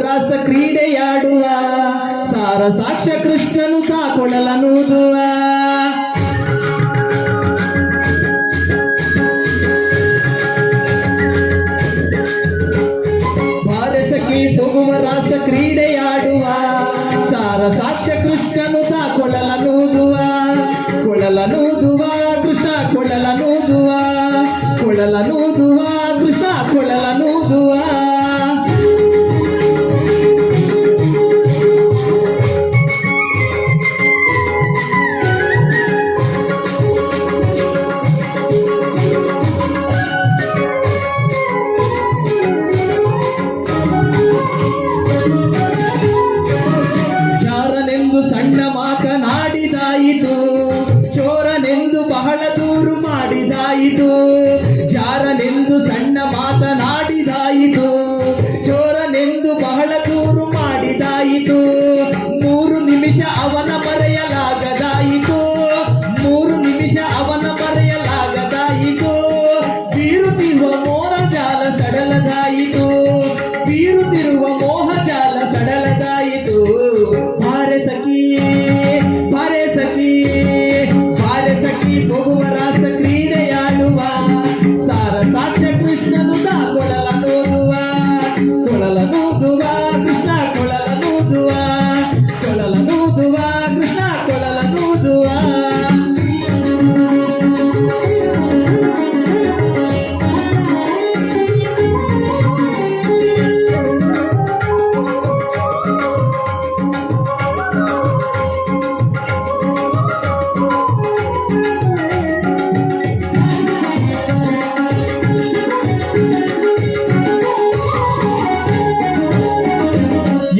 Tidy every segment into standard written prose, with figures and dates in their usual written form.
ರಾಸ ಕ್ರೀಡೆಯಾಡುವ ಸಾರ ಸಾಕ್ಷ್ಯ ಕೃಷ್ಣನು ತಾಕೊಳಲನೂದುವ ಬಾರಸಖಿ ತೂಗುವ ರಾಸ ಕ್ರೀಡೆಯಾಡುವ ಸಾರ ಸಾಕ್ಷ್ಯ ಕೃಷ್ಣನು ತಾಕೊಳಲನೂದುವ ಕೊಳಲನೂದುವ ಕೃಷ್ಣ ಕೊಳಲನೂದುವ ಕೊಳಲನೂದುವ ಕೃಷ್ಣ ಕೊಳಲನೂದುವ ಸಣ್ಣ ಮಾತನಾಡಿದಾಯಿತು ಚೋರನೆಂದು ಬಹಳ ದೂರು ಮಾಡಿದಾಯಿತು ಜಾರನೆಂದು ಸಣ್ಣ ಮಾತನಾಡಿದಾಯಿತು ಚೋರನೆಂದು ಬಹಳ ದೂರು ಮಾಡಿದಾಯಿತು 3 ನಿಮಿಷ ಅವನ ಬರೆಯಲಾಗದಾಯಿತು 3 ನಿಮಿಷ ಅವನ ಬರೆಯಲಾಗದಾಯಿತು ಬೀರುತ್ತಿರುವ ಮೋಹ ಜಾಲ ಸಡಲದಾಯಿತು ಬೀರುತ್ತಿರುವ ಮೋಹ ಜಾಲ ಸಡಲದಾಯಿತು ಹೋಗುವ ರಾಸ ಕ್ರೀಡೆಯಾಡುವ ಸಾರ ಸಾಕ್ಷ್ಯ ಕೃಷ್ಣನು ಕೊಳಲನೂದುವ ಕೊಳಲನೂದುವ ಕೃಷ್ಣ ಕೊಳಲನೂದುವ ಕೊಳಲನೂದುವ ಕೃಷ್ಣ ಕೊಳಲನೂದುವ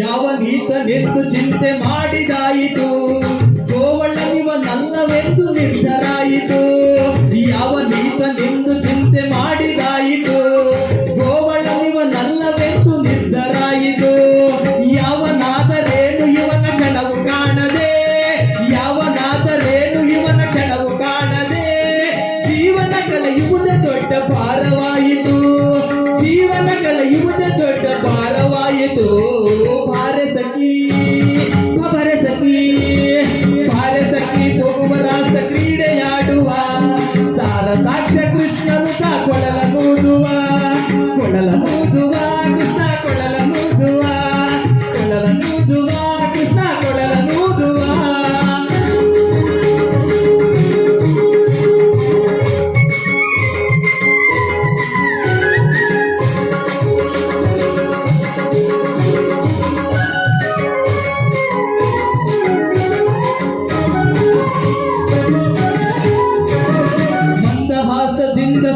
ಯಾವನೀತನೆಂದು ಚಿಂತೆ ಮಾಡಿದಾಯಿತು ಗೋವಳ್ಳನಿವನಲ್ಲವೆಂದು ನಿರ್ಧರಾಯಿತು ಯಾವನೀತನೆಂದು ಚಿಂತೆ ಮಾಡಿದಾಯಿತು ಗೋವಳ್ಳನಿವನಲ್ಲವೆಂದು ನಿರ್ಧರಾಯಿತು ಯಾವನಾದರೇನು ಇವನ ಕ್ಷಣವು ಕಾಣದೆ ಯಾವನಾದರೇನು ಇವನ ಕ್ಷಣವು ಕಾಣದೆ ಜೀವನ ಕಳೆಯುವುದೇ ದೊಡ್ಡ ಭಾರವಾಯಿತು ಜೀವನ ಕಳೆಯುವುದೇ ದೊಡ್ಡ ಭಾರವಾಯಿತು ಭಾರಸಖಿ ಹೋಗುವ ರಾಸ ಕ್ರೀಡೆಯಾಡುವ ಸಾರ ಸಾಕ್ಷ್ಯ ಕೃಷ್ಣನು ಕೊಳಲನೂದುವ ಕೊಳಲನೂದುವ ಕೃಷ್ಣ ಕೊಳಲನೂದುವ ಕೊಳಲನೂದುವ ಕೃಷ್ಣ ಕೊಳಲನೂದುವ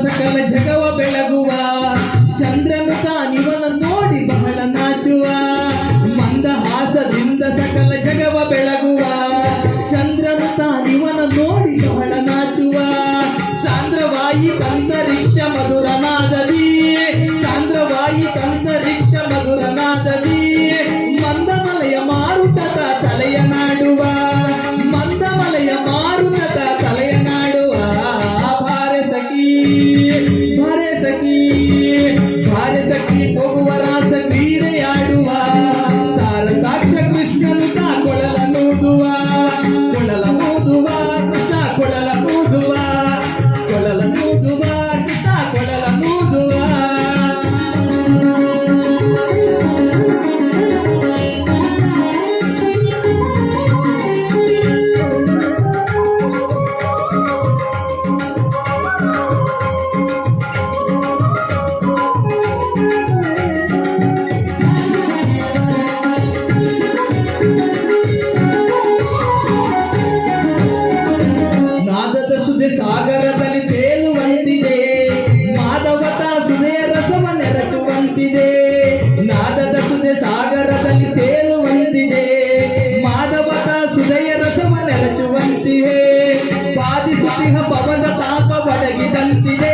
ಸಕಲ ಜಗವ ಬೆಳಗುವ ಚಂದ್ರನು ತಾನಿವನ ನೋಡಿ ಬಹಳ ನಾಚುವ ಮಂದಹಾಸದಿಂದ ಸಕಲ ಜಗವ ಬೆಳಗುವ ಚಂದ್ರನು ತಾನಿವನ ನೋಡಿ ಬಹಳ ನಾಚುವ ಸಾಂದ್ರವಾಯಿ ಅಂತರಿಕ್ಷ ಮಧುರನಾದದಿ ಸಾಂದ್ರವಾಯಿ ಅಂತರಿಕ್ಷ ಮಧುರನಾದದಿ ಮಂದಮಲಯ ಮಾರುತದ ತಲೆಯ ನಾಡುವ ಮಂದಮಲಯ ಮಾರುತದ ತಲೆಯ ನಾಡುವ ಭಾರಸಖಿ ಹೋಗುವ ರಾಸ ಕ್ರೀಡೆಯಾಡುವ ಸಾರ ಸಾಕ್ಷ್ಯ ಕೃಷ್ಣನು ಕೊಳಲನೂದುವ ಕೊಳಲನೂದುವ ಕೃಷ್ಣ ಕೊಳಲನೂದುವ ಕೊಳಲನೂದುವ ಕೃಷ್ಣ ಕೊಳಲನೂದುವ ಸಾಗರದಲ್ಲಿ ತೇಲುವಂತಿದೆ ಮಾಧವತ ಸುಧೆಯ ರಸವ ನೆರಟುವಂತಿದೆ ನಾದದ ಸುಧೆ ಸಾಗರದಲ್ಲಿ ತೇಲುವಂತಿದೆ ಮಾಧವತ ಸುಧೆಯ ರಸವ ನೆರಟುವಂತಿದೆ ಬಾಧಿಸುತ್ತಿಹ ಪವದ ತಾಪ ಬಡಗಿದಂತಿದೆ,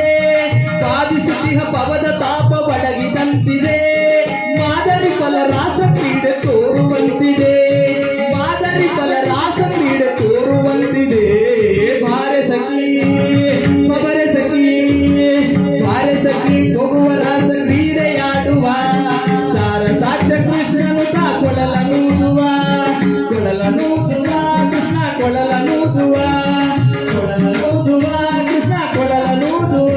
ಬಾಧಿಸುತ್ತಿಹ ಪವದ ತಾಪ ಬಡಗಿದಂತಿದೆ. ಮಾದರಿ ಫಲರಾಸ ಕ್ರೀಡೆ ತೋರುವಂತಿದೆ, ಮಾದರಿ ಫಲರಾಸ ಕ್ರೀಡೆ ತೋರುವಂತಿದೆ. ಬಾರೆ ಸಖಿ ಪವರೆ ಸಖಿ, ಬಾರೆ ಸಖಿ ಹೋಗುವ ರಾಸ ಕ್ರೀಡೆಯಾಡುವ. ಸಾರ ಸಾಕ್ಷ ಕೃಷ್ಣನು ತಾ ಕೊಡಲನೂದುವ, ಕೊಡಲನೂದುವ ಕೃಷ್ಣ ಕೊಡಲನೂದುವ, ಕೊಡಲನೂದುವ ಕೃಷ್ಣ ಕೊಡಲನೂದುವ.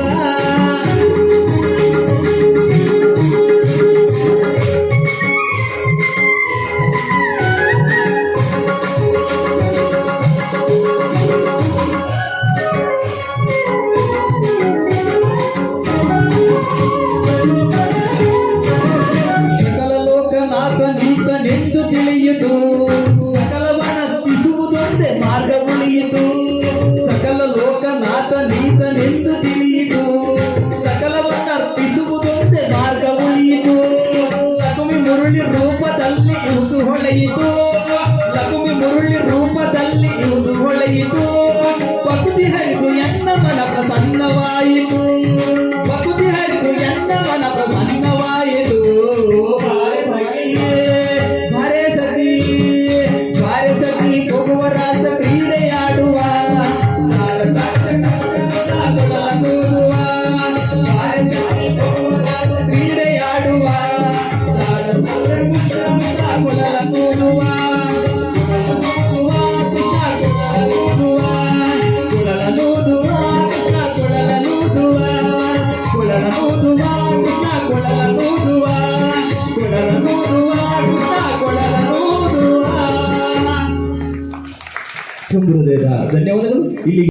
ಸಕಲ ಲೋಕನಾಥ ನೀತನೆಂದು ತಿಳಿಯಿತು, ಸಕಲವನ್ನರ್ಪಿಸುವುದೊಂದೇ ಮಾರ್ಗ ಉಳಿಯಿತು. ಸಕಲ ಲೋಕನಾಥ ನೀತನೆಂದು ತಿಳಿಯಿತು, ಸಕಲವನ್ನರ್ಪಿಸುವುದೊಂದೇ ಮಾರ್ಗ ಉಳಿಯಿತು. ಲಕ್ಷ್ಮಿ ಮುರುಳಿ ರೂಪದಲ್ಲಿ ಇವುದು ಹೊಳೆಯಿತು, ಲಕ್ಷ್ಮಿ ಮುರುಳಿ ರೂಪದಲ್ಲಿ ಇವುದು ಹೊಳೆಯಿತು. ಭಕ್ತಿ ಹರಿದು ಎನ್ನ ಮನ ಪ್ರಸನ್ನವಾಯಿತು, ಭಕ್ತಿ ಹರಿದು ಎನ್ನ ಮನ ಪ್ರಸನ್ನವಾಯಿತು. ಬಾರೆ ಸಖಿಯೇ, ಬಾರೆ ಸಖಿ, ಬಾರೆ ಸಖಿ ಹೋಗುವ ರಾಸ ಕ್ರೀಡೆಯಾಡುವ. ಸಾರ ಸಾಕ್ಷ ಕೃಷ್ಣನು ತಾ ಕೊಡಲನೂದುವ, ಬಾರೆ ಸಖಿ ಹೋಗುವ ರಾಸ ಕ್ರೀಡೆಯಾಡುವ. ಸಾರ ಸಾಕ್ಷ ಕೃಷ್ಣನು ತಾ ಕೊಡಲನೂದುವ, ಕೊಡಲನೂದುವ ಕೃಷ್ಣ ಕೊಡಲನೂದುವ, ಕೊಡಲನೂದುವ ಕೃಷ್ಣ ಕೊಡಲನೂದುವ, ಕೊಡಲನೂದುವ ಕೃಷ್ಣ ಕೊಡಲನೂದುವ, ಕೊಡಲನೂದುವ ಕೃಷ್ಣ ಕೊಡಲನೂದುವ. ಧನ್ಯವಾದಗಳು. ಇಲ್ಲಿ